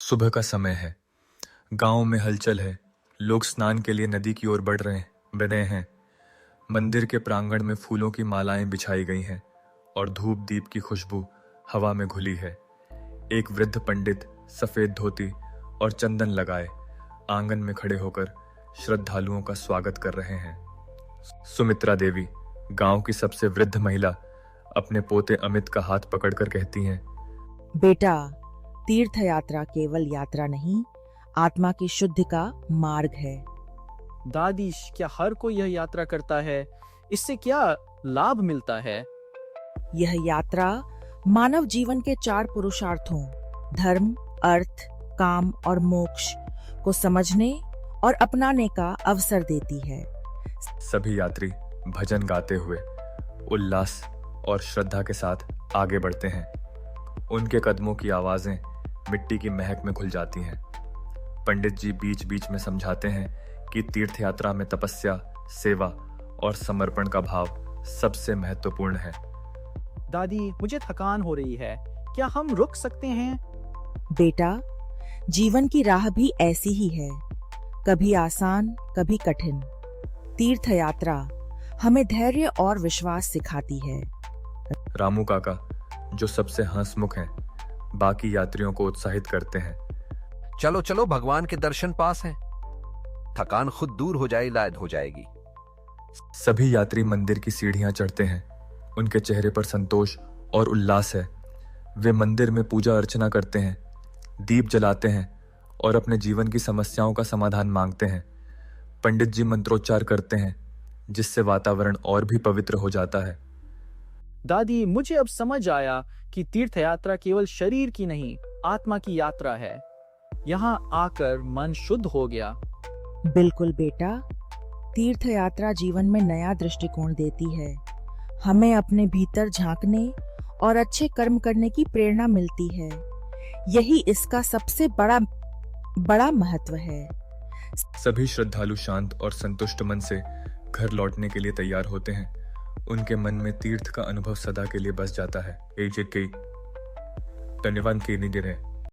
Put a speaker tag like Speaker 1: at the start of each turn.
Speaker 1: सुबह का समय है। गांव में हलचल है। लोग स्नान के लिए नदी की ओर बढ़ रहे हैं। मंदिर के प्रांगण में फूलों की मालाएं बिछाई गई हैं और धूप दीप की खुशबू हवा में घुली है। एक वृद्ध पंडित सफेद धोती और चंदन लगाए आंगन में खड़े होकर श्रद्धालुओं का स्वागत कर रहे हैं। सुमित्रा देवी, गांव की सबसे वृद्ध महिला, अपने पोते अमित का हाथ पकड़कर कहती हैं,
Speaker 2: बेटा, तीर्थ यात्रा केवल यात्रा नहीं, आत्मा की शुद्धि का मार्ग है।
Speaker 3: दादी, क्या हर कोई यह यात्रा करता है? इससे क्या लाभ मिलता है?
Speaker 2: यह यात्रा मानव जीवन के 4 पुरुषार्थों धर्म, अर्थ, काम और मोक्ष को समझने और अपनाने का अवसर देती है।
Speaker 1: सभी यात्री भजन गाते हुए उल्लास और श्रद्धा के साथ आगे बढ़ते हैं। उनके कदमों की आवाजें मिट्टी की महक में घुल जाती हैं। पंडित जी बीच बीच में समझाते हैं कि तीर्थ यात्रा में तपस्या, सेवा और समर्पण का भाव सबसे महत्वपूर्ण है।
Speaker 3: दादी, मुझे थकान हो रही है, क्या हम रुक सकते हैं?
Speaker 2: बेटा, जीवन की राह भी ऐसी ही है, कभी आसान, कभी कठिन। तीर्थ यात्रा हमें धैर्य और विश्वास सिखाती है।
Speaker 1: रामू काका, जो सबसे हंसमुख हैं, बाकी यात्रियों को उत्साहित करते हैं।
Speaker 4: चलो चलो, भगवान के दर्शन पास हैं। थकान खुद दूर हो जाएगी।
Speaker 1: सभी यात्री मंदिर की सीढ़ियां चढ़ते हैं। उनके चेहरे पर संतोष और उल्लास है। वे मंदिर में पूजा अर्चना करते हैं, दीप जलाते हैं और अपने जीवन की समस्याओं का समाधान मांगते हैं। पंडित जी मंत्रोच्चार करते हैं, जिससे वातावरण और भी पवित्र हो जाता है।
Speaker 3: दादी, मुझे अब समझ आया कि तीर्थ यात्रा केवल शरीर की नहीं, आत्मा की यात्रा है। यहाँ आकर मन शुद्ध हो गया।
Speaker 2: बिल्कुल बेटा, तीर्थ यात्रा जीवन में नया दृष्टिकोण देती है। हमें अपने भीतर झांकने और अच्छे कर्म करने की प्रेरणा मिलती है। यही इसका सबसे बड़ा महत्व है।
Speaker 1: सभी श्रद्धालु शांत और संतुष्ट मन से घर लौटने के लिए तैयार होते हैं। उनके मन में तीर्थ का अनुभव सदा के लिए बस जाता है। धन्यवाद के निधि रहे।